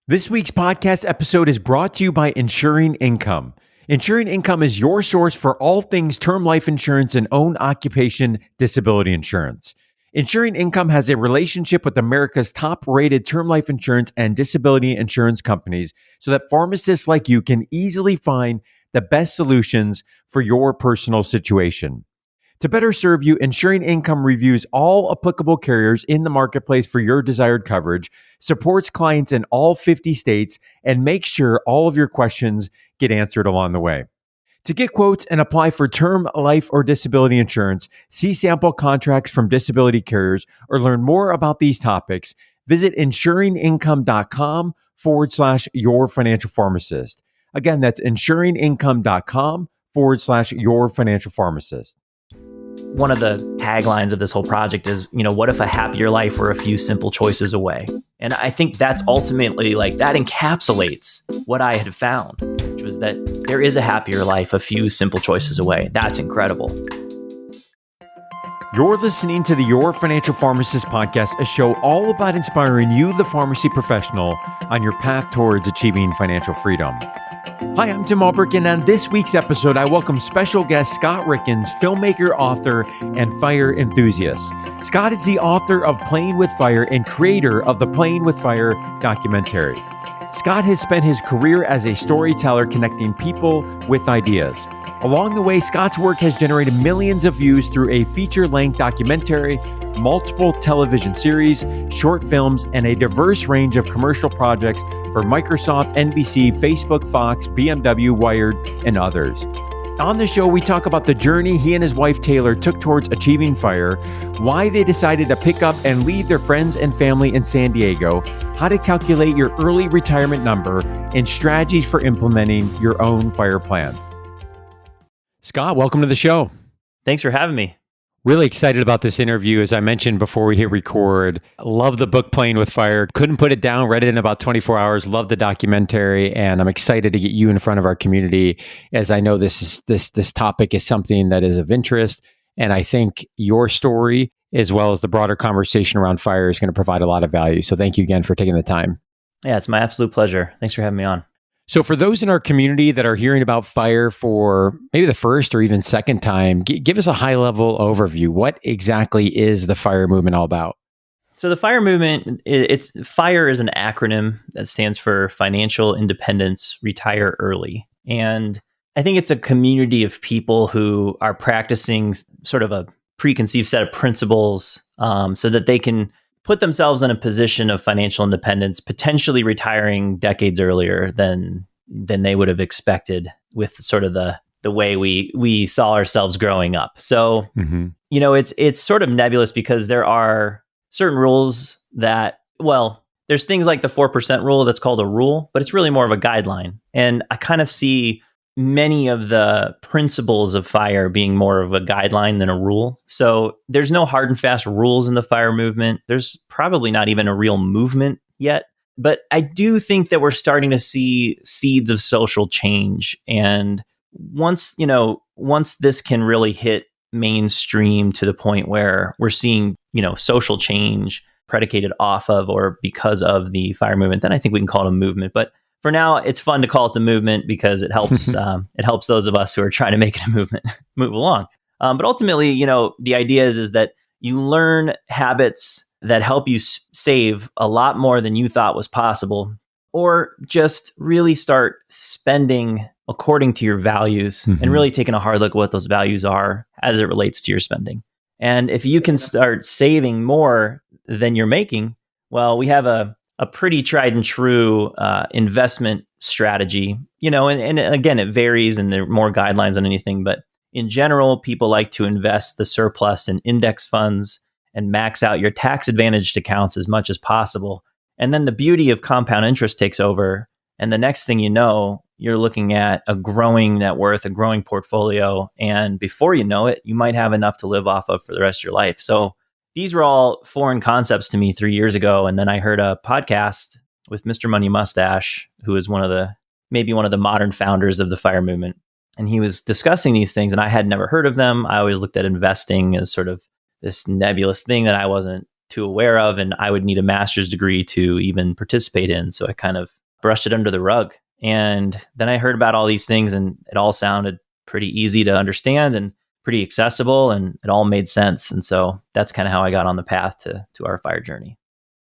This week's podcast episode is brought to you by Insuring Income. Insuring Income is your source for all things term life insurance and own occupation disability insurance. Insuring Income has a relationship with America's top-rated term life insurance and disability insurance companies so that pharmacists like you can easily find the best solutions for your personal situation. To better serve you, Insuring Income reviews all applicable carriers in the marketplace for your desired coverage, supports clients in all 50 states, and makes sure all of your questions get answered along the way. To get quotes and apply for term, life, or disability insurance, see sample contracts from disability carriers, or learn more about these topics, visit insuringincome.com/your financial pharmacist. Again, that's insuringincome.com/your financial pharmacist. One of the taglines of this whole project is, what if a happier life were a few simple choices away? And I think that's ultimately that encapsulates what I had found, which was that there is a happier life a few simple choices away. That's incredible. You're listening to the Your Financial Pharmacist podcast, a show all about inspiring you, the pharmacy professional, on your path towards achieving financial freedom. Hi, I'm Tim Albrecht, and on this week's episode, I welcome special guest Scott Rieckens, filmmaker, author, and fire enthusiast. Scott is the author of Playing with Fire and creator of the Playing with Fire documentary. Scott has spent his career as a storyteller connecting people with ideas. Along the way, Scott's work has generated millions of views through a feature-length documentary, multiple television series, short films, and a diverse range of commercial projects for Microsoft, NBC, Facebook, Fox, BMW, Wired, and others. On the show, we talk about the journey he and his wife Taylor took towards achieving FIRE, why they decided to pick up and leave their friends and family in San Diego, how to calculate your early retirement number, and strategies for implementing your own FIRE plan. Scott, welcome to the show. Thanks for having me. Really excited about this interview. As I mentioned before we hit record, love the book Playing with Fire. Couldn't put it down, read it in about 24 hours, love the documentary, and I'm excited to get you in front of our community, as I know this topic is something that is of interest, and I think your story, as well as the broader conversation around fire, is going to provide a lot of value. So thank you again for taking the time. Yeah, it's my absolute pleasure. Thanks for having me on. So for those in our community that are hearing about fire for maybe the first or even second time, give us a high-level overview. What exactly is the FIRE movement all about? So the FIRE movement, FIRE is an acronym that stands for Financial Independence, Retire Early. And I think it's a community of people who are practicing sort of a preconceived set of principles so that they can put themselves in a position of financial independence, potentially retiring decades earlier than they would have expected with sort of the way we saw ourselves growing up. So, it's sort of nebulous because there are certain rules that, there's things like the 4% rule that's called a rule, but it's really more of a guideline. And I kind of see many of the principles of FIRE being more of a guideline than a rule. So there's no hard and fast rules in the FIRE movement. There's probably not even a real movement yet. But I do think that we're starting to see seeds of social change. And once this can really hit mainstream to the point where we're seeing, social change predicated off of or because of the FIRE movement, then I think we can call it a movement. But for now, it's fun to call it the movement because it helps those of us who are trying to make it a movement move along. But ultimately, the idea is that you learn habits that help you save a lot more than you thought was possible, or just really start spending according to your values and really taking a hard look at what those values are as it relates to your spending. And if you can start saving more than you're making, we have a pretty tried and true investment strategy, and again, it varies and there are more guidelines on anything. But in general, people like to invest the surplus in index funds and max out your tax advantaged accounts as much as possible. And then the beauty of compound interest takes over. And the next thing you know, you're looking at a growing net worth, a growing portfolio. And before you know it, you might have enough to live off of for the rest of your life. So these were all foreign concepts to me 3 years ago. And then I heard a podcast with Mr. Money Mustache, who is maybe one of the modern founders of the FIRE movement. And he was discussing these things and I had never heard of them. I always looked at investing as sort of this nebulous thing that I wasn't too aware of, and I would need a master's degree to even participate in. So I kind of brushed it under the rug. And then I heard about all these things, and it all sounded pretty easy to understand and pretty accessible, and it all made sense. And so that's kind of how I got on the path to our FIRE journey.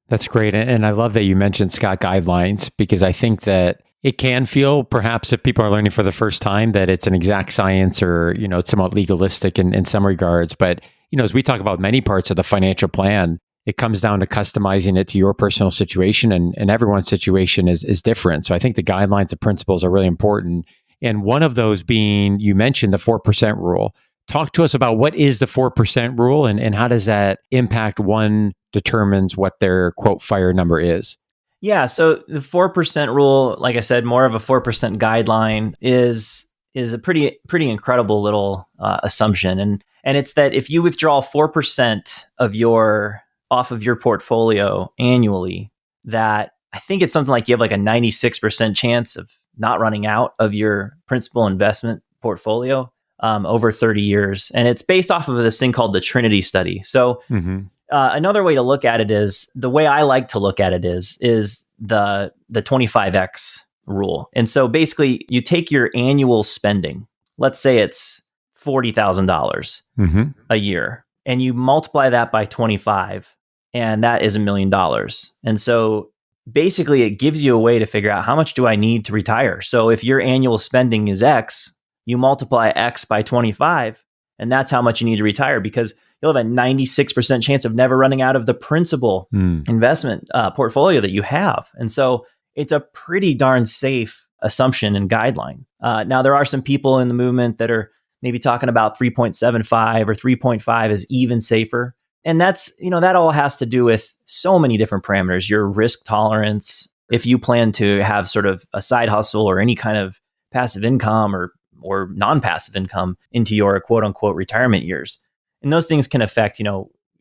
That's great. And I love that you mentioned Scott guidelines, because I think that it can feel, perhaps if people are learning for the first time, that it's an exact science, or, it's somewhat legalistic in some regards. But, as we talk about many parts of the financial plan, it comes down to customizing it to your personal situation, and everyone's situation is different. So I think the guidelines and principles are really important. And one of those being, you mentioned the 4% rule. Talk to us about what is the 4% rule, and how does that impact one determines what their quote FIRE number is? Yeah, so the 4% rule, like I said, more of a 4% guideline, is a pretty incredible little assumption, and it's that if you withdraw 4% off of your portfolio annually, that I think it's something like you have like a 96% chance of not running out of your principal investment portfolio over 30 years. And it's based off of this thing called the Trinity study. So another way to look at it is, the way I like to look at it is the 25X rule. And so basically you take your annual spending, let's say it's $40,000 a year, and you multiply that by 25, and that is $1 million. And so basically it gives you a way to figure out, how much do I need to retire? So if your annual spending is X, you multiply X by 25, and that's how much you need to retire, because you'll have a 96% chance of never running out of the principal investment portfolio that you have. And so it's a pretty darn safe assumption and guideline. Now, there are some people in the movement that are maybe talking about 3.75 or 3.5 is even safer. And that's, that all has to do with so many different parameters, your risk tolerance, if you plan to have sort of a side hustle or any kind of passive income or non-passive income into your quote unquote retirement years. And those things can affect,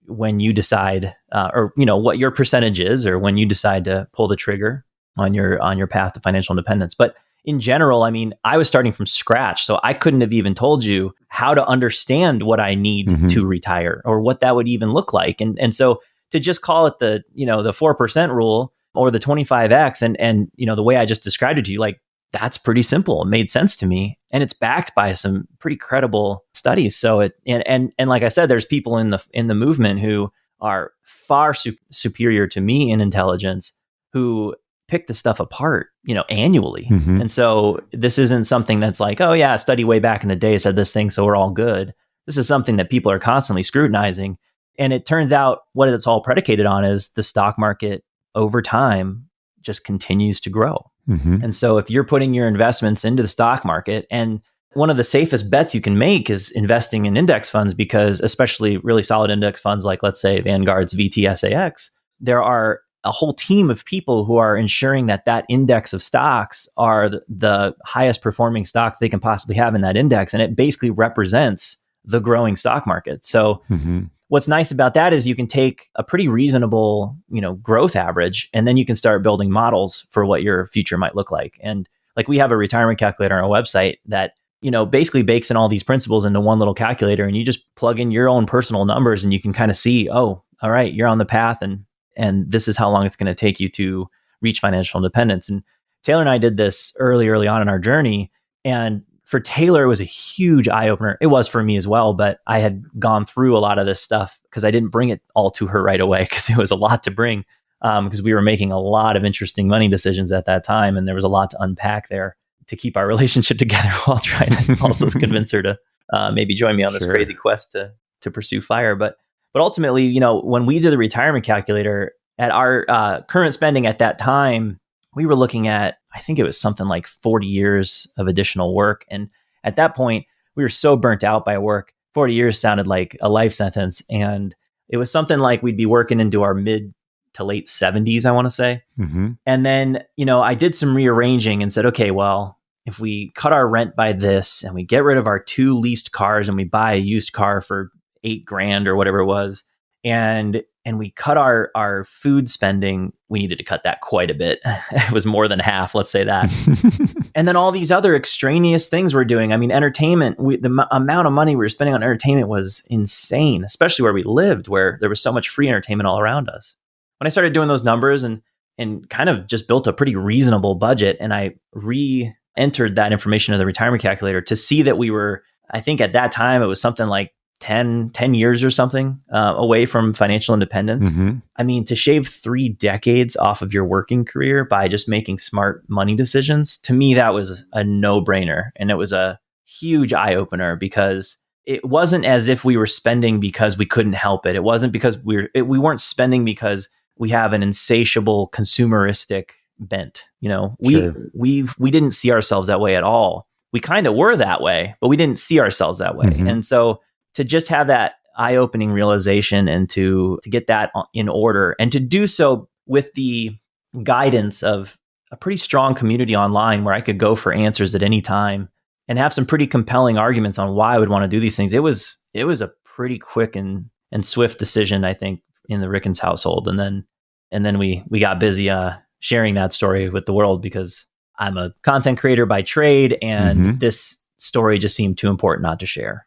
when you decide or what your percentage is, or when you decide to pull the trigger on your path to financial independence. But in general, I mean, I was starting from scratch, so I couldn't have even told you how to understand what I need to retire, or what that would even look like. And so to just call it the 4% rule or the 25X, and the way I just described it to you, like, that's pretty simple. It made sense to me, and it's backed by some pretty credible studies. So and like I said, there's people in the movement who are far superior to me in intelligence, who pick the stuff apart, annually. And so this isn't something that's like, oh yeah, a study way back in the day said this thing, so we're all good. This is something that people are constantly scrutinizing. And it turns out what it's all predicated on is the stock market over time just continues to grow. And so if you're putting your investments into the stock market, and one of the safest bets you can make is investing in index funds, because especially really solid index funds like, let's say, Vanguard's VTSAX, there are a whole team of people who are ensuring that index of stocks are the highest performing stocks they can possibly have in that index. And it basically represents the growing stock market. So what's nice about that is you can take a pretty reasonable, growth average, and then you can start building models for what your future might look like. And like, we have a retirement calculator on our website that, basically bakes in all these principles into one little calculator, and you just plug in your own personal numbers, and you can kind of see, oh, all right, you're on the path, and this is how long it's going to take you to reach financial independence. And Taylor and I did this early on in our journey. And for Taylor, it was a huge eye opener. It was for me as well, but I had gone through a lot of this stuff because I didn't bring it all to her right away, because it was a lot to bring, because we were making a lot of interesting money decisions at that time. And there was a lot to unpack there to keep our relationship together, while trying to also convince her to maybe join me on this crazy quest to pursue FIRE. But ultimately, when we did the retirement calculator, at our current spending at that time, we were looking at, I think it was something like 40 years of additional work. And at that point, we were so burnt out by work. 40 years sounded like a life sentence. And it was something like we'd be working into our mid to late 70s, I want to say. And then, I did some rearranging and said, okay, well, if we cut our rent by this, and we get rid of our 2 leased cars, and we buy a used car for $8,000 or whatever it was, and and we cut our food spending. We needed to cut that quite a bit. It was more than half, let's say that. And then all these other extraneous things we're doing. I mean, entertainment, the amount of money we were spending on entertainment was insane, especially where we lived, where there was so much free entertainment all around us. When I started doing those numbers and kind of just built a pretty reasonable budget, and I re-entered that information in the retirement calculator to see that we were, I think at that time, it was something like 10 years or something away from financial independence. Mm-hmm. I mean, to shave 3 decades off of your working career by just making smart money decisions, to me, that was a no-brainer. And it was a huge eye-opener because it wasn't as if we were spending because we couldn't help it. It wasn't because we weren't spending because we have an insatiable consumeristic bent. We didn't see ourselves that way at all. We kind of were that way, but we didn't see ourselves that way. Mm-hmm. And so to just have that eye-opening realization and to get that in order, and to do so with the guidance of a pretty strong community online where I could go for answers at any time and have some pretty compelling arguments on why I would want to do these things. It was a pretty quick and swift decision, I think, in the Rieckens household. And then we got busy sharing that story with the world because I'm a content creator by trade, and this story just seemed too important not to share.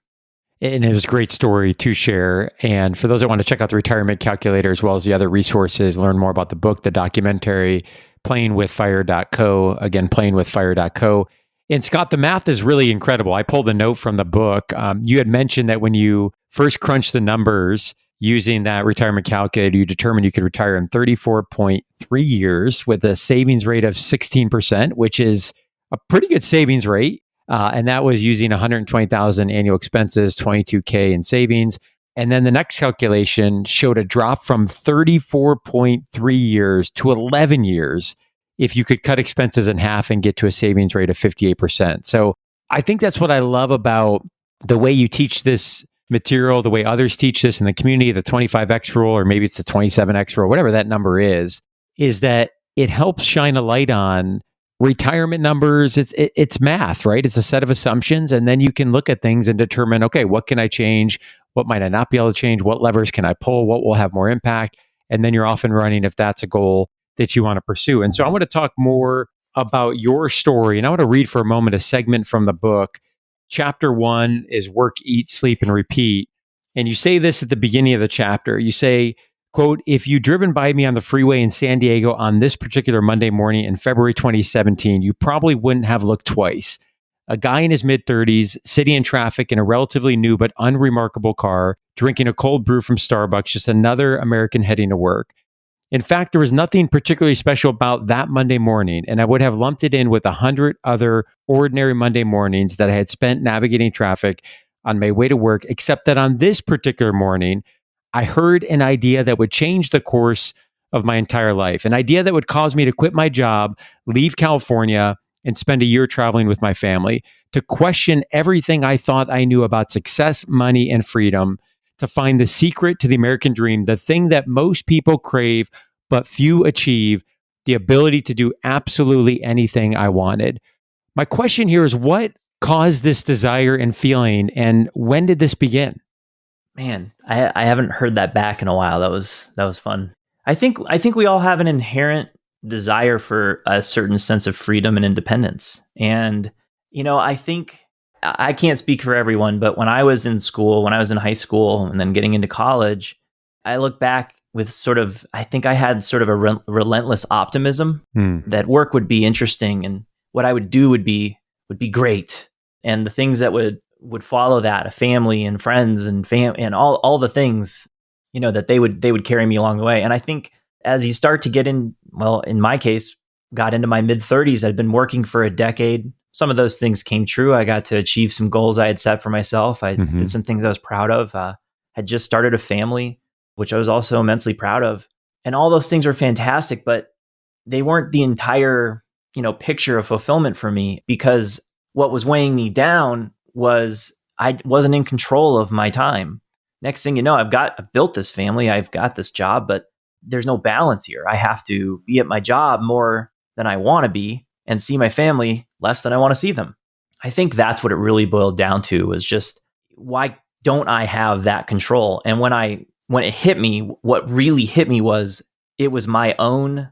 And it was a great story to share. And for those that want to check out the retirement calculator, as well as the other resources, learn more about the book, the documentary, playingwithfire.co, again, playingwithfire.co. And Scott, the math is really incredible. I pulled a note from the book. You had mentioned that when you first crunched the numbers using that retirement calculator, you determined you could retire in 34.3 years with a savings rate of 16%, which is a pretty good savings rate. And that was using 120,000 annual expenses, 22K in savings. And then the next calculation showed a drop from 34.3 years to 11 years if you could cut expenses in half and get to a savings rate of 58%. So I think that's what I love about the way you teach this material, the way others teach this in the community, the 25X rule, or maybe it's the 27X rule, whatever that number is that it helps shine a light on retirement numbers. It's math, right? It's a set of assumptions. And then you can look at things and determine, okay, what can I change? What might I not be able to change? What levers can I pull? What will have more impact? And then you're off and running if that's a goal that you want to pursue. And so I want to talk more about your story. And I want to read for a moment a segment from the book. Chapter 1 is work, eat, sleep, and repeat. And you say this at the beginning of the chapter. You say, quote, "If you'd driven by me on the freeway in San Diego on this particular Monday morning in February 2017, you probably wouldn't have looked twice. A guy in his mid-30s, sitting in traffic in a relatively new but unremarkable car, drinking a cold brew from Starbucks, just another American heading to work. In fact, there was nothing particularly special about that Monday morning, and I would have lumped it in with 100 other ordinary Monday mornings that I had spent navigating traffic on my way to work, except that on this particular morning, I heard an idea that would change the course of my entire life, an idea that would cause me to quit my job, leave California, and spend a year traveling with my family, to question everything I thought I knew about success, money, and freedom, to find the secret to the American dream, the thing that most people crave but few achieve, the ability to do absolutely anything I wanted." My question here is, what caused this desire and feeling, and when did this begin? Man, I haven't heard that back in a while. That was fun. I think we all have an inherent desire for a certain sense of freedom and independence. And, I think I can't speak for everyone, but when I was in school, when I was in high school and then getting into college, I look back with I think I had sort of a relentless optimism that work would be interesting and what I would do would be great. And the things that would follow that, a family and friends and and all the things, that they would carry me along the way. And I think as you start to get in my case, got into my mid-30s, I'd been working for a decade. Some of those things came true. I got to achieve some goals I had set for myself. I did some things I was proud of. Had just started a family, which I was also immensely proud of. And all those things were fantastic, but they weren't the entire, picture of fulfillment for me, because what was weighing me down was I wasn't in control of my time. Next thing you know, I've built this family, I've got this job, but there's no balance here. I have to be at my job more than I want to be and see my family less than I want to see them. I think that's what it really boiled down to, was just, why don't I have that control? And when when it hit me, what really hit me was it was my own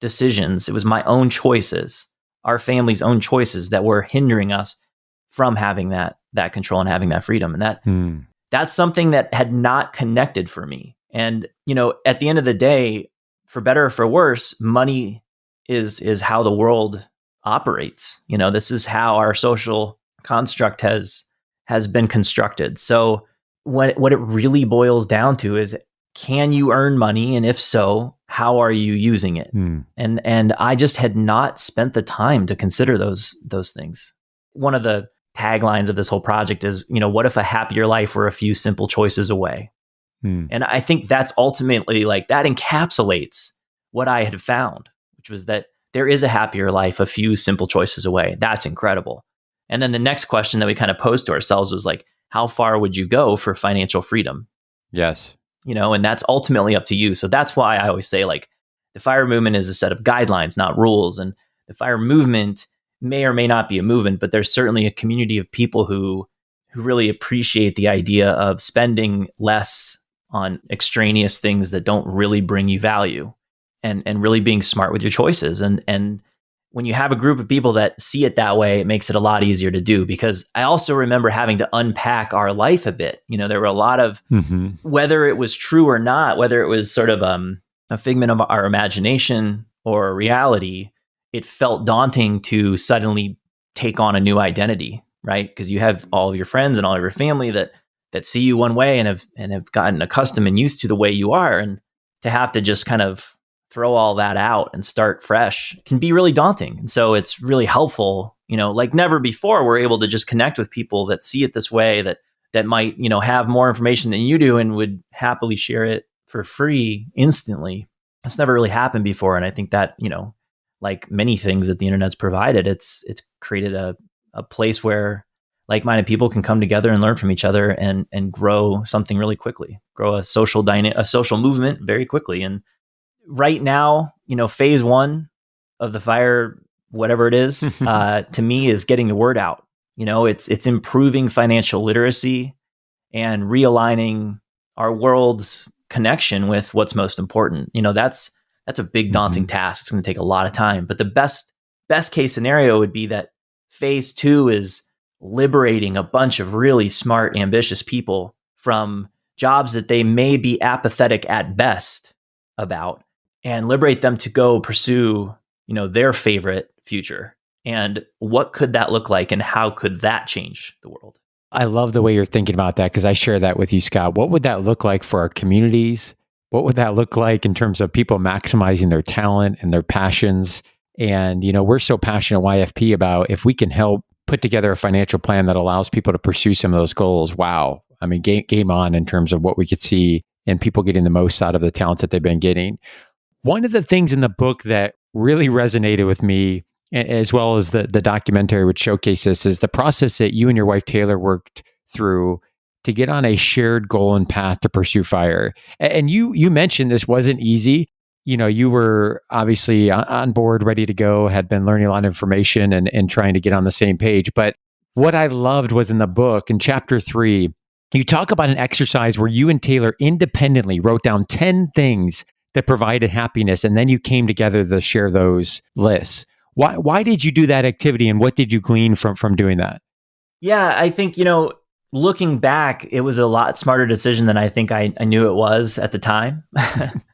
decisions. It was my own choices, our family's own choices that were hindering us from having that control and having that freedom. And that's something that had not connected for me. And, at the end of the day, for better or for worse, money is how the world operates. This is how our social construct has been constructed. So what it really boils down to is, can you earn money? And if so, how are you using it? And I just had not spent the time to consider those things. One of the taglines of this whole project is, what if a happier life were a few simple choices away? And I think that's ultimately that encapsulates what I had found, which was that there is a happier life a few simple choices away. That's incredible. And then the next question that we kind of posed to ourselves was how far would you go for financial freedom? Yes. And that's ultimately up to you. So that's why I always say the FIRE movement is a set of guidelines, not rules. And the FIRE movement may or may not be a movement, but there's certainly a community of people who really appreciate the idea of spending less on extraneous things that don't really bring you value, and really being smart with your choices. And when you have a group of people that see it that way, it makes it a lot easier to do. Because I also remember having to unpack our life a bit. There were a lot of, whether it was true or not, whether it was sort of a figment of our imagination or a reality, it felt daunting to suddenly take on a new identity, right? Because you have all of your friends and all of your family that see you one way and have gotten accustomed and used to the way you are. And to have to just kind of throw all that out and start fresh can be really daunting. And so it's really helpful, like never before, we're able to just connect with people that see it this way, that might, have more information than you do and would happily share it for free instantly. That's never really happened before. And I think that, like many things that the internet's provided, it's created a place where like-minded people can come together and learn from each other and grow something really quickly, grow a social movement very quickly. And right now, phase one of the FIRE, whatever it is, to me is getting the word out. It's improving financial literacy and realigning our world's connection with what's most important. That's a big daunting task. It's going to take a lot of time, but the best case scenario would be that phase two is liberating a bunch of really smart, ambitious people from jobs that they may be apathetic at best about, and liberate them to go pursue, their favorite future. And what could that look like, and how could that change the world? I love the way you're thinking about that, because I share that with you, Scott. What would that look like for our communities? What would that look like in terms of people maximizing their talent and their passions? And, we're so passionate at YFP about if we can help put together a financial plan that allows people to pursue some of those goals. Wow. I mean, game on in terms of what we could see and people getting the most out of the talents that they've been getting. One of the things in the book that really resonated with me, as well as the documentary which showcases, is the process that you and your wife Taylor worked through to get on a shared goal and path to pursue FIRE. And you mentioned this wasn't easy. You were obviously on board, ready to go, had been learning a lot of information and trying to get on the same page. But what I loved was in the book, in chapter 3, you talk about an exercise where you and Taylor independently wrote down 10 things that provided happiness, and then you came together to share those lists. Why did you do that activity, and what did you glean from doing that? Yeah, I think, looking back, it was a lot smarter decision than I think I knew it was at the time.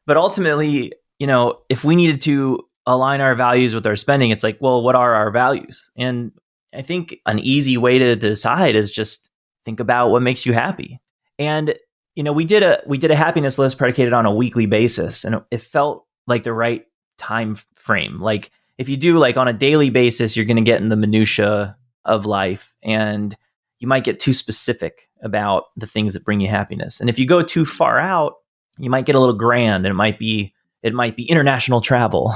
But ultimately, if we needed to align our values with our spending, it's like, well, what are our values? And I think an easy way to decide is just think about what makes you happy. And, we did a happiness list predicated on a weekly basis, and it felt like the right time frame. Like if you do on a daily basis, you're going to get in the minutia of life, and you might get too specific about the things that bring you happiness. And if you go too far out, you might get a little grand, and it might be international travel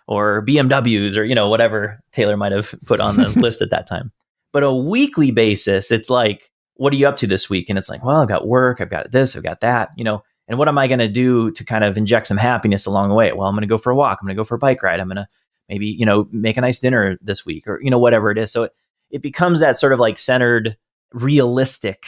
or BMWs or, whatever Taylor might have put on the list at that time. But a weekly basis, it's like, what are you up to this week? And it's like, well, I've got work, I've got this, I've got that, and what am I going to do to kind of inject some happiness along the way? Well, I'm going to go for a walk. I'm going to go for a bike ride. I'm going to maybe, make a nice dinner this week, or, whatever it is. So it becomes that sort of centered, realistic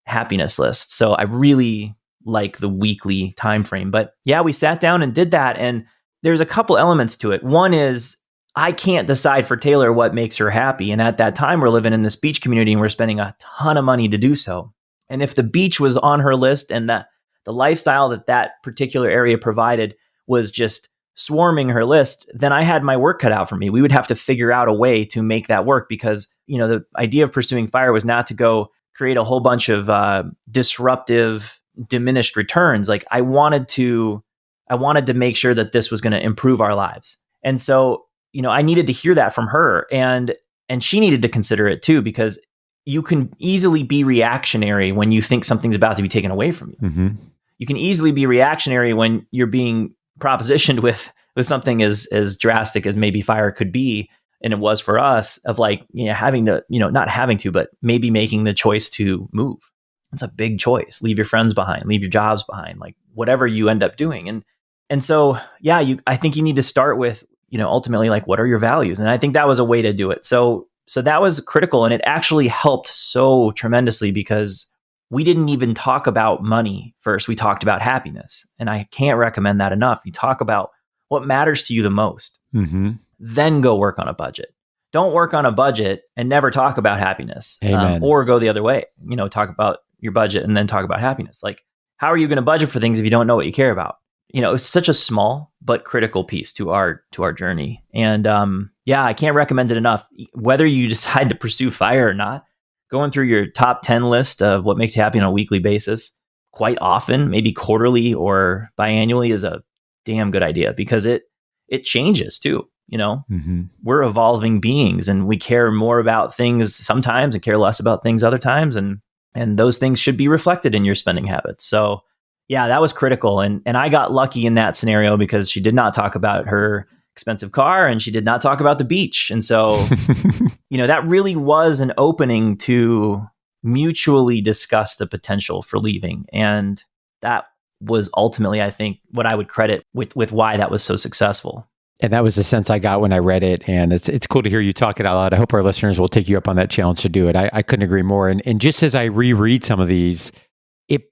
happiness list. So I really like the weekly time frame. But yeah, we sat down and did that. And there's a couple elements to it. One is I can't decide for Taylor what makes her happy. And at that time, we're living in this beach community and we're spending a ton of money to do so. And if the beach was on her list and the lifestyle that particular area provided was just swarming her list, then I had my work cut out for me. We would have to figure out a way to make that work because, the idea of pursuing FIRE was not to go create a whole bunch of disruptive, diminished returns. Like I wanted to make sure that this was going to improve our lives. And so, I needed to hear that from her and she needed to consider it too, because you can easily be reactionary when you think something's about to be taken away from you. Mm-hmm. You can easily be reactionary when you're being propositioned with something as drastic as maybe FIRE could be. And it was for us of like, having to, not having to, but maybe making the choice to move. It's a big choice. Leave your friends behind, leave your jobs behind, like whatever you end up doing. And so, yeah, I think you need to start with, ultimately like, what are your values? And I think that was a way to do it. So that was critical. And it actually helped so tremendously because we didn't even talk about money first. We talked about happiness. And I can't recommend that enough. You talk about what matters to you the most, then go work on a budget. Don't work on a budget and never talk about happiness, or go the other way, talk about your budget and then talk about happiness. Like, how are you going to budget for things if you don't know what you care about? It's such a small but critical piece to our journey. And I can't recommend it enough. Whether you decide to pursue FIRE or not, going through your top 10 list of what makes you happy on a weekly basis, quite often, maybe quarterly or biannually, is a damn good idea because it changes too. We're evolving beings and we care more about things sometimes and care less about things other times. And those things should be reflected in your spending habits. So yeah, that was critical. And I got lucky in that scenario because she did not talk about her expensive car and she did not talk about the beach. And so, that really was an opening to mutually discuss the potential for leaving. And that was ultimately, I think, what I would credit with why that was so successful. And that was the sense I got when I read it. And it's cool to hear you talk it out loud. I hope our listeners will take you up on that challenge to do it. I couldn't agree more. And just as I reread some of these, it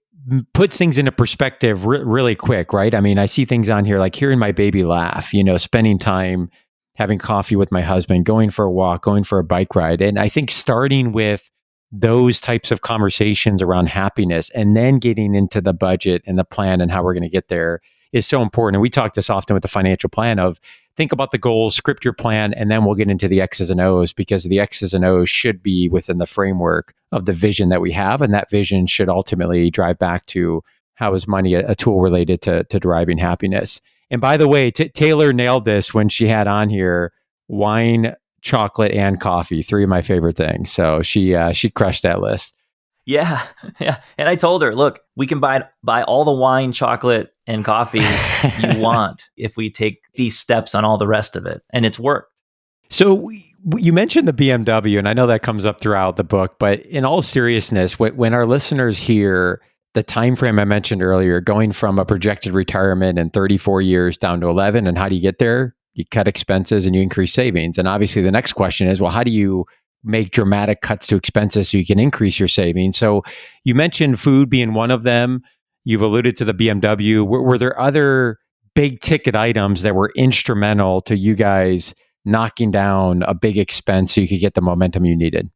puts things into perspective really quick, right? I mean, I see things on here like hearing my baby laugh, spending time having coffee with my husband, going for a walk, going for a bike ride. And I think starting with those types of conversations around happiness and then getting into the budget and the plan and how we're going to get there is so important. And we talk this often with the financial plan of think about the goals, script your plan, and then we'll get into the X's and O's because the X's and O's should be within the framework of the vision that we have. And that vision should ultimately drive back to how is money a tool related to deriving happiness. And by the way, Taylor nailed this when she had on here wine, chocolate, and coffee, 3 of my favorite things. So she crushed that list. Yeah. And I told her, look, we can buy all the wine, chocolate, and coffee you want if we take these steps on all the rest of it. And it's worked. So you mentioned the BMW, and I know that comes up throughout the book, but in all seriousness, when our listeners hear the time frame I mentioned earlier, going from a projected retirement in 34 years down to 11, and how do you get there? You cut expenses and you increase savings. And obviously the next question is, well, how do you make dramatic cuts to expenses so you can increase your savings? So you mentioned food being one of them. You've alluded to the BMW. Were there other big ticket items that were instrumental to you guys knocking down a big expense so you could get the momentum you needed?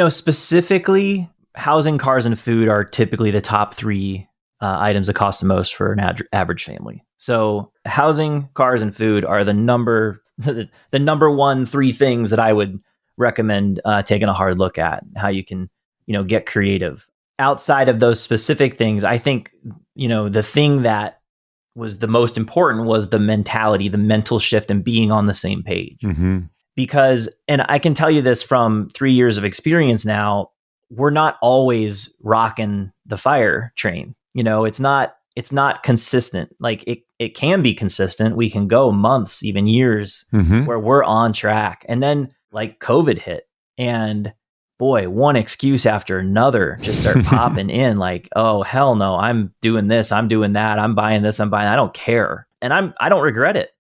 Specifically, housing, cars, and food are typically the top 3 items that cost the most for an average family. So housing, cars, and food are the number 1 3 things that I would recommend taking a hard look at, how you can, get creative. Outside of those specific things, I think, the thing that was the most important was the mentality, the mental shift, and being on the same page. Mm-hmm. Because, and I can tell you this from 3 years of experience now, we're not always rocking the FIRE train. It's not consistent. Like it can be consistent. We can go months, even years where we're on track. And then like COVID hit and boy, one excuse after another just start popping in like, oh, hell no, I'm doing this, I'm doing that, I'm buying this, I'm buying, I don't care. And I don't regret it.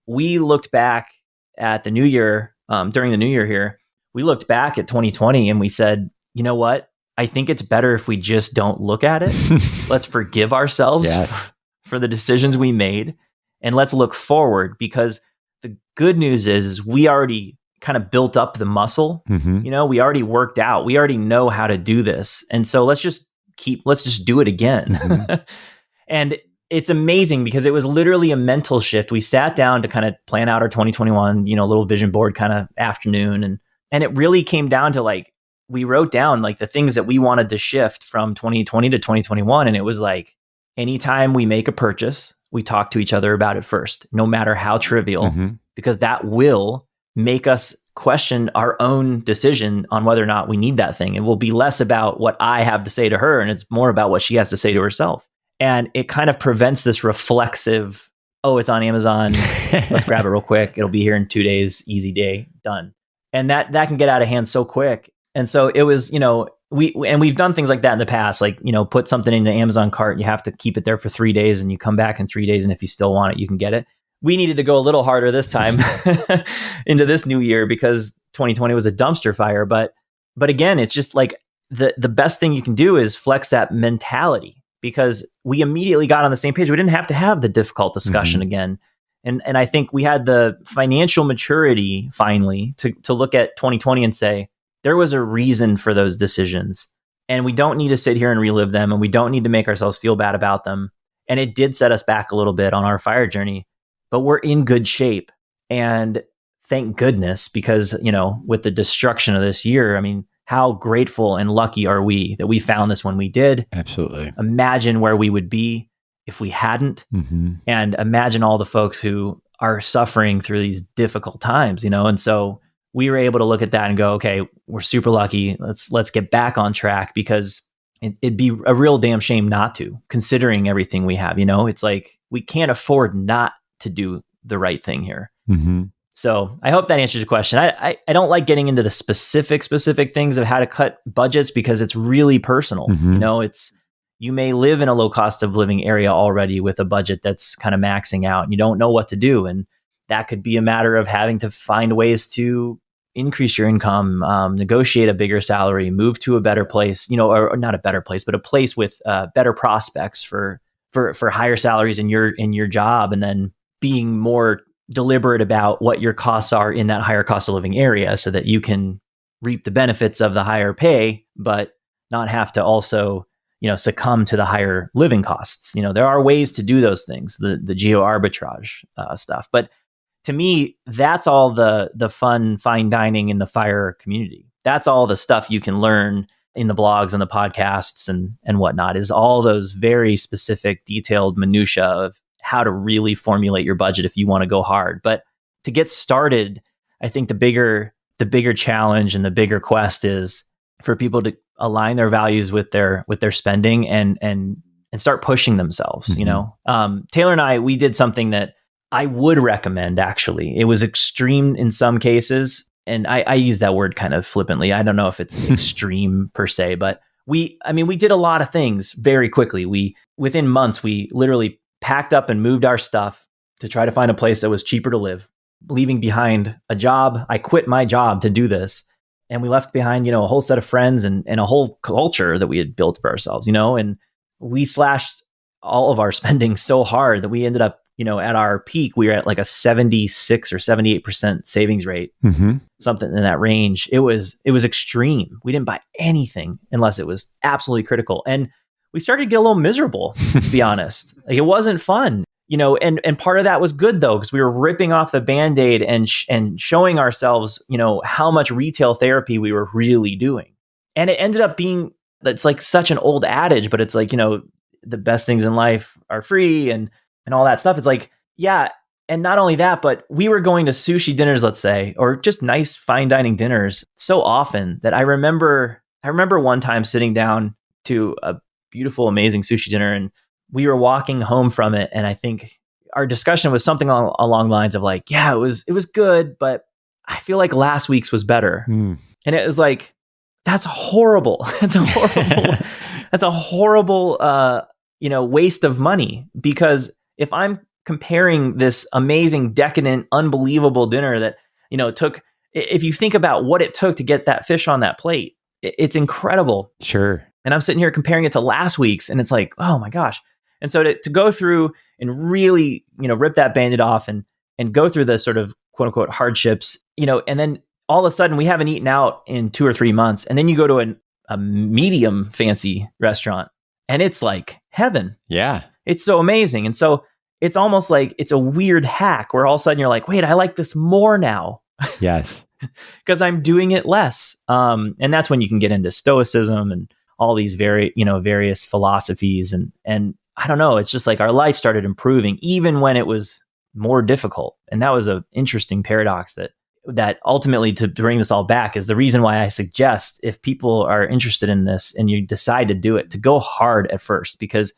We looked back at the new year, during the new year here, we looked back at 2020 and we said, you know what? I think it's better if we just don't look at it. Let's forgive ourselves for the decisions we made, and let's look forward, because the good news is we already kind of built up the muscle. We already worked out. We already know how to do this. And so let's just do it again. And it's amazing because it was literally a mental shift. We sat down to kind of plan out our 2021, little vision board kind of afternoon. And it really came down to like, we wrote down like the things that we wanted to shift from 2020 to 2021. And it was like, anytime we make a purchase, we talk to each other about it first, no matter how trivial, because that will make us question our own decision on whether or not we need that thing. It will be less about what I have to say to her, and it's more about what she has to say to herself. And it kind of prevents this reflexive, oh, it's on Amazon, let's grab it real quick. It'll be here in 2 days, easy day, done. And that can get out of hand so quick. And so it was, we've done things like that in the past, like, put something in the Amazon cart, you have to keep it there for 3 days, and you come back in 3 days. And if you still want it, you can get it. We needed to go a little harder this time into this new year because 2020 was a dumpster fire. But again, it's just like the best thing you can do is flex that mentality, because we immediately got on the same page. We didn't have to have the difficult discussion again. And I think we had the financial maturity finally to look at 2020 and say, there was a reason for those decisions, and we don't need to sit here and relive them, and we don't need to make ourselves feel bad about them. And it did set us back a little bit on our FIRE journey, but we're in good shape. And thank goodness, because, with the destruction of this year, I mean, how grateful and lucky are we that we found this when we did? Absolutely. Imagine where we would be if we hadn't. And imagine all the folks who are suffering through these difficult times, and so we were able to look at that and go, okay, we're super lucky. Let's get back on track, because it'd be a real damn shame not to, considering everything we have. It's like we can't afford not to do the right thing here. So I hope that answers your question. I don't like getting into the specific things of how to cut budgets, because it's really personal. You may live in a low cost of living area already with a budget that's kind of maxing out, and you don't know what to do. And that could be a matter of having to find ways to increase your income, negotiate a bigger salary, move to a better place, or not a better place, but a place with better prospects for higher salaries in your job, and then being more deliberate about what your costs are in that higher cost of living area, so that you can reap the benefits of the higher pay, but not have to also, succumb to the higher living costs. There are ways to do those things, the geo arbitrage stuff. But to me, that's all the fun, fine dining in the FIRE community. That's all the stuff you can learn in the blogs and the podcasts and whatnot, is all those very specific, detailed minutia of how to really formulate your budget if you want to go hard. But to get started, I think the bigger challenge and the bigger quest is for people to align their values with their spending and start pushing themselves. Taylor and I, we did something that I would recommend. Actually, it was extreme in some cases, and I use that word kind of flippantly. I don't know if it's extreme per se, but we did a lot of things very quickly. Within months, we literally packed up and moved our stuff to try to find a place that was cheaper to live, leaving behind a job. I quit my job to do this, and we left behind, a whole set of friends and a whole culture that we had built for ourselves, and we slashed all of our spending so hard that we ended up, at our peak, we were at like a 76 or 78% savings rate, something in that range. It was extreme. We didn't buy anything unless it was absolutely critical. And we started to get a little miserable, to be honest. Like, it wasn't fun, and part of that was good though, because we were ripping off the Band-Aid and showing ourselves, how much retail therapy we were really doing. And it ended up being, it's like such an old adage, but it's like, the best things in life are free and all that stuff. It's like, yeah. And not only that, but we were going to sushi dinners, let's say, or just nice fine dining dinners so often that I remember one time sitting down to a beautiful, amazing sushi dinner, and we were walking home from it. And I think our discussion was something along the lines of like, yeah, it was good, but I feel like last week's was better. And it was like, that's horrible. That's a horrible, waste of money, because if I'm comparing this amazing, decadent, unbelievable dinner that, took, if you think about what it took to get that fish on that plate, It's incredible. Sure. And I'm sitting here comparing it to last week's, and it's like, oh my gosh. And so to go through and really, rip that Band-Aid off and go through the sort of quote unquote hardships, and then all of a sudden we haven't eaten out in 2 or 3 months. And then you go to a medium fancy restaurant and it's like heaven. Yeah. It's so amazing. And so it's almost like it's a weird hack where all of a sudden you're like, wait, I like this more now. Yes. Because I'm doing it less. And that's when you can get into stoicism and all these various philosophies. And I don't know, it's just like our life started improving even when it was more difficult. And that was an interesting paradox that ultimately, to bring this all back, is the reason why I suggest, if people are interested in this and you decide to do it, to go hard at first, because,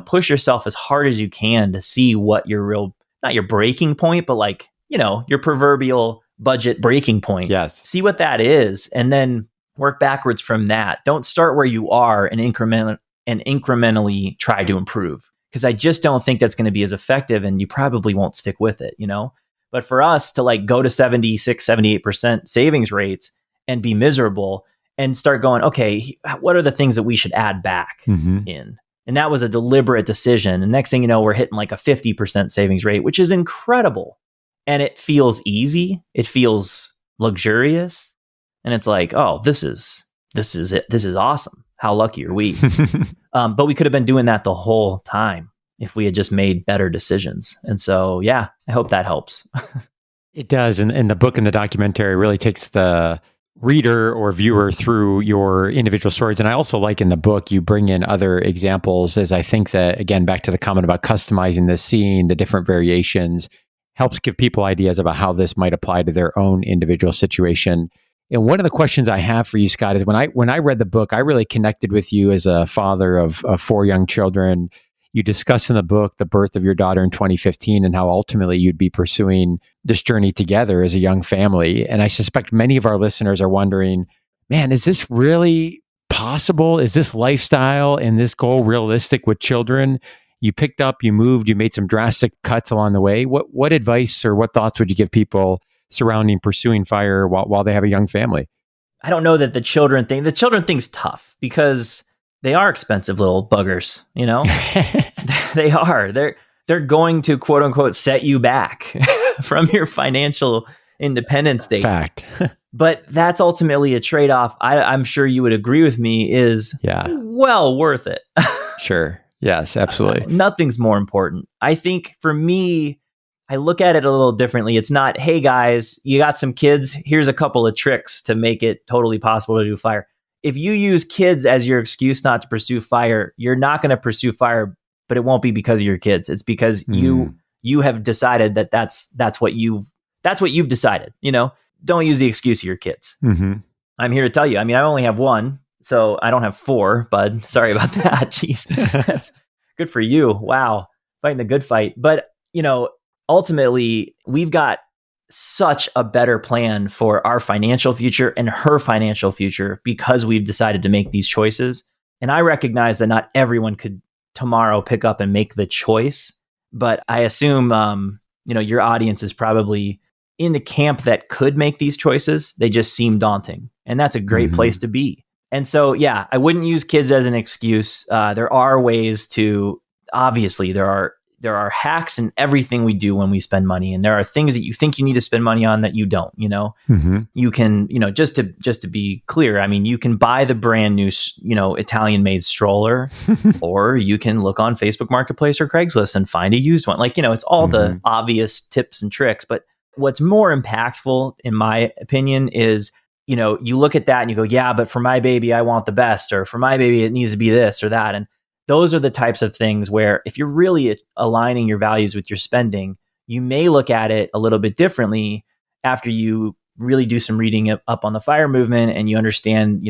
push yourself as hard as you can to see what your not your breaking point, but like, your proverbial budget breaking point. Yes. See what that is, and then work backwards from that. Don't start where you are and incrementally try to improve, because I just don't think that's going to be as effective, and you probably won't stick with it, But for us to like go to 76, 78% savings rates and be miserable and start going, okay, what are the things that we should add back in? And that was a deliberate decision. And next thing you know, we're hitting like a 50% savings rate, which is incredible. And it feels easy. It feels luxurious. And it's like, oh, this is it. This is awesome. How lucky are we? But we could have been doing that the whole time if we had just made better decisions. And so, yeah, I hope that helps. It does. And the book and the documentary really takes the reader or viewer through your individual stories. And I also like in the book, you bring in other examples, as I think that, again, back to the comment about customizing the scene, the different variations, helps give people ideas about how this might apply to their own individual situation. And one of the questions I have for you, Scott, is when I read the book, I really connected with you as a father of 4 young children. You discuss in the book the birth of your daughter in 2015 and how ultimately you'd be pursuing this journey together as a young family. And I suspect many of our listeners are wondering, man, is this really possible? Is this lifestyle and this goal realistic with children? You picked up, you moved, you made some drastic cuts along the way. What advice or what thoughts would you give people surrounding pursuing FIRE while they have a young family? I don't know that the children thing's tough, because they are expensive little buggers, They are. They're going to quote unquote set you back from your financial independence date. Fact. But that's ultimately a trade-off. I'm sure you would agree with me is well worth it. Sure. Yes, absolutely. Nothing's more important. I think for me, I look at it a little differently. It's not, hey guys, you got some kids, here's a couple of tricks to make it totally possible to do FIRE. If you use kids as your excuse not to pursue FIRE, you're not going to pursue FIRE, but it won't be because of your kids. It's because you have decided that's what you've decided. Don't use the excuse of your kids. Mm-hmm. I'm here to tell you. I mean, I only have one, so I don't have 4, bud. Sorry about that. Jeez, that's good for you. Wow, fighting the good fight. But ultimately, we've got such a better plan for our financial future and her financial future because we've decided to make these choices. And I recognize that not everyone could tomorrow pick up and make the choice, but I assume, your audience is probably in the camp that could make these choices. They just seem daunting, and that's a great place to be. And so, yeah, I wouldn't use kids as an excuse. There are ways to, obviously there are hacks in everything we do when we spend money. And there are things that you think you need to spend money on that you don't, You can, just to be clear, I mean, you can buy the brand new, Italian made stroller, or you can look on Facebook Marketplace or Craigslist and find a used one. Like, it's all the obvious tips and tricks. But what's more impactful, in my opinion, is, you look at that and you go, yeah, but for my baby, I want the best, or for my baby, it needs to be this or that. And those are the types of things where if you're really aligning your values with your spending, you may look at it a little bit differently after you really do some reading up on the FIRE movement and you understand,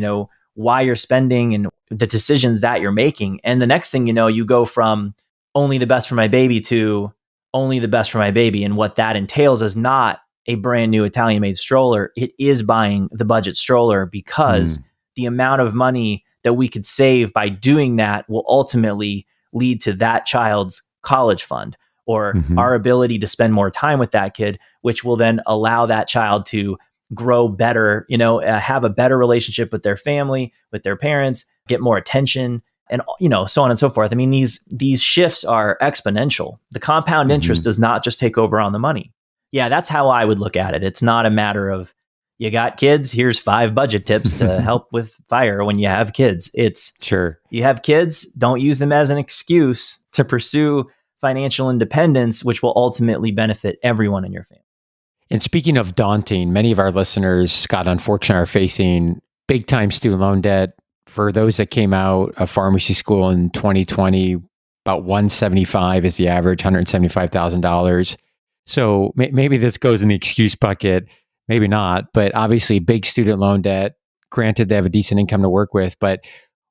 why you're spending and the decisions that you're making. And the next thing you know, you go from only the best for my baby to only the best for my baby. And what that entails is not a brand new Italian made stroller. It is buying the budget stroller, because the amount of money that we could save by doing that will ultimately lead to that child's college fund, or our ability to spend more time with that kid, which will then allow that child to grow better, have a better relationship with their family, with their parents, get more attention, and so on and so forth. I mean, these shifts are exponential. The compound interest does not just take over on the money. Yeah, that's how I would look at it. It's not a matter of, you got kids, here's 5 budget tips to help with FIRE when you have kids. It's sure. You have kids, don't use them as an excuse to pursue financial independence, which will ultimately benefit everyone in your family. And speaking of daunting, many of our listeners, Scott, unfortunately, are facing big time student loan debt. For those that came out of pharmacy school in 2020, about 175 is the average, $175,000. So maybe this goes in the excuse bucket, maybe not, but obviously big student loan debt. Granted, they have a decent income to work with, but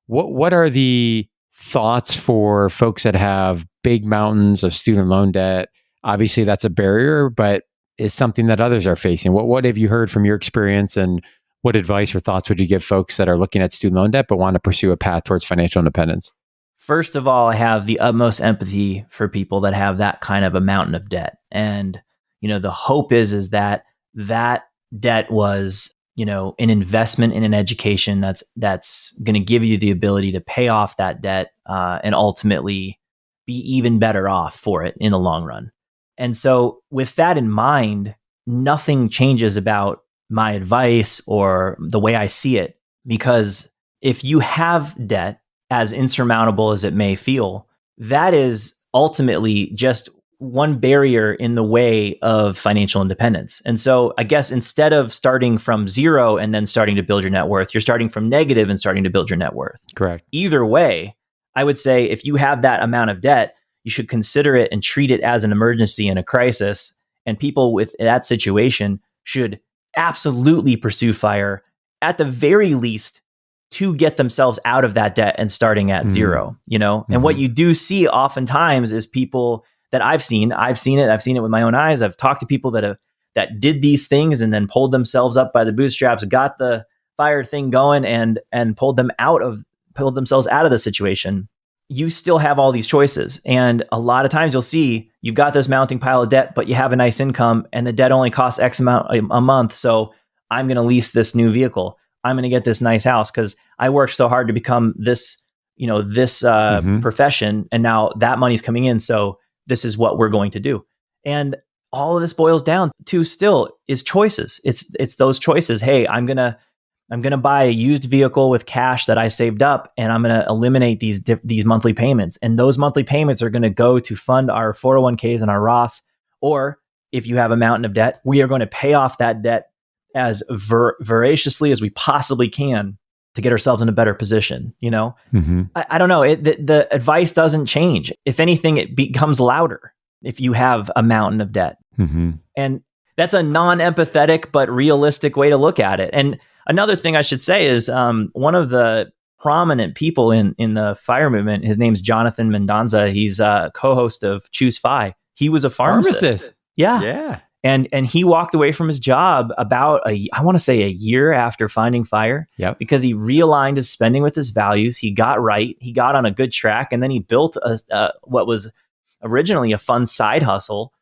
what are the thoughts for folks that have big mountains of student loan debt? Obviously, that's a barrier, but is something that others are facing. What have you heard from your experience, and what advice or thoughts would you give folks that are looking at student loan debt but want to pursue a path towards financial independence? First of all, I have the utmost empathy for people that have that kind of a mountain of debt. And, the hope is that debt was, an investment in an education that's going to give you the ability to pay off that debt and ultimately be even better off for it in the long run. And so with that in mind, nothing changes about my advice or the way I see it, because if you have debt, as insurmountable as it may feel, that is ultimately just one barrier in the way of financial independence. And so I guess instead of starting from zero and then starting to build your net worth, you're starting from negative and starting to build your net worth. Correct. Either way, I would say if you have that amount of debt, you should consider it and treat it as an emergency and a crisis. And people with that situation should absolutely pursue FIRE, at the very least, to get themselves out of that debt and starting at zero, And what you do see oftentimes is people that I've seen it with my own eyes. I've talked to people that did these things and then pulled themselves up by the bootstraps, got the FIRE thing going and pulled themselves out of the situation. You still have all these choices. And a lot of times you'll see you've got this mounting pile of debt, but you have a nice income and the debt only costs X amount a month. So I'm going to lease this new vehicle. I'm going to get this nice house because I worked so hard to become this profession. And now that money's coming in. So this is what we're going to do. And all of this boils down to still is choices. It's those choices. Hey, I'm going to buy a used vehicle with cash that I saved up, and I'm going to eliminate these monthly payments. And those monthly payments are going to go to fund our 401ks and our Roths. Or if you have a mountain of debt, we are going to pay off that debt as voraciously as we possibly can to get ourselves in a better position. I don't know. The advice doesn't change. If anything, it becomes louder if you have a mountain of debt. And that's a non-empathetic but realistic way to look at it. And another thing I should say is one of the prominent people in the FIRE movement, his name's Jonathan Mendonsa. He's a co-host of ChooseFI. He was a pharmacist. Yeah. And he walked away from his job about a year after finding FIRE, because he realigned his spending with his values. He got right. He got on a good track, and then he built what was originally a fun side hustle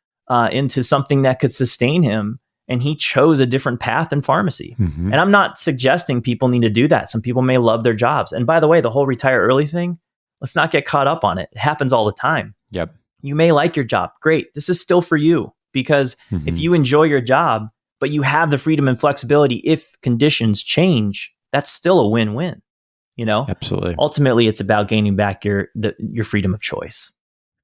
into something that could sustain him. And he chose a different path in pharmacy. And I'm not suggesting people need to do that. Some people may love their jobs. And by the way, the whole retire early thing, let's not get caught up on it. It happens all the time. You may like your job. Great. This is still for you. Because if you enjoy your job, but you have the freedom and flexibility, if conditions change, that's still a win-win. Absolutely. Ultimately, it's about gaining back your freedom of choice.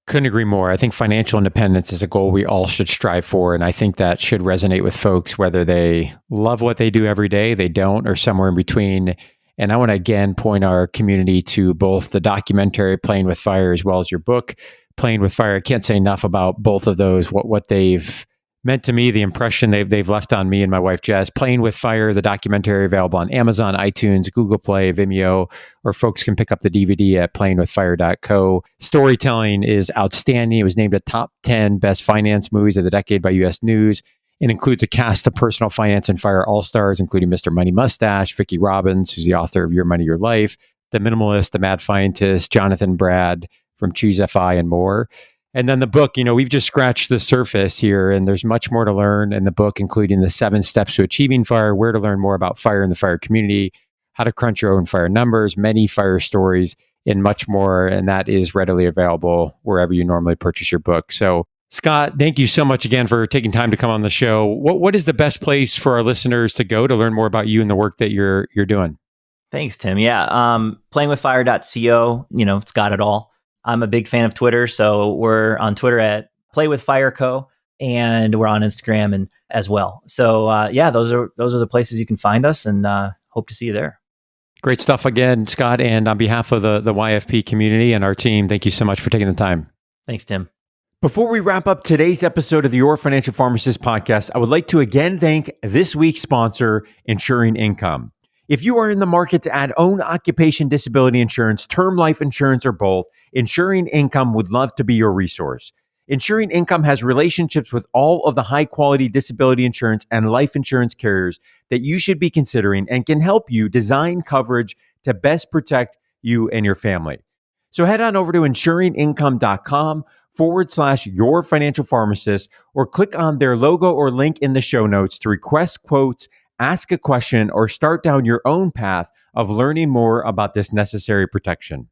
Couldn't agree more. I think financial independence is a goal we all should strive for. And I think that should resonate with folks, whether they love what they do every day, they don't, or somewhere in between. And I want to again point our community to both the documentary Playing with FIRE as well as your book, Playing with FIRE. I can't say enough about both of those, what they've meant to me, the impression they've left on me and my wife, Jess. Playing with FIRE, the documentary, available on Amazon, iTunes, Google Play, Vimeo, or folks can pick up the DVD at playingwithfire.co. Storytelling is outstanding. It was named a top 10 best finance movies of the decade by US News. It includes a cast of personal finance and FIRE all-stars, including Mr. Money Mustache, Vicki Robin, who's the author of Your Money, Your Life, The Minimalists, The Mad Fientist, Jonathan Brad from ChooseFI, and more. And then the book, we've just scratched the surface here, and there's much more to learn in the book, including the 7 steps to achieving fire, where to learn more about fire in the fire community, how to crunch your own fire numbers, many fire stories, and much more. And that is readily available wherever you normally purchase your book. So, Scott, thank you so much again for taking time to come on the show. What is the best place for our listeners to go to learn more about you and the work that you're doing? Thanks, Tim. Yeah. Playingwithfire.co, it's got it all. I'm a big fan of Twitter, so we're on Twitter at PlayWithFireCo, and we're on Instagram and as well. So those are the places you can find us, and hope to see you there. Great stuff again, Scott. And on behalf of the YFP community and our team, thank you so much for taking the time. Thanks, Tim. Before we wrap up today's episode of the Your Financial Pharmacist podcast, I would like to again thank this week's sponsor, Insuring Income. If you are in the market to add own occupation disability insurance, term life insurance, or both, Insuring Income would love to be your resource. Insuring Income has relationships with all of the high-quality disability insurance and life insurance carriers that you should be considering and can help you design coverage to best protect you and your family. So head on over to insuringincome.com/your financial pharmacist, or click on their logo or link in the show notes to request quotes, ask a question, or start down your own path of learning more about this necessary protection.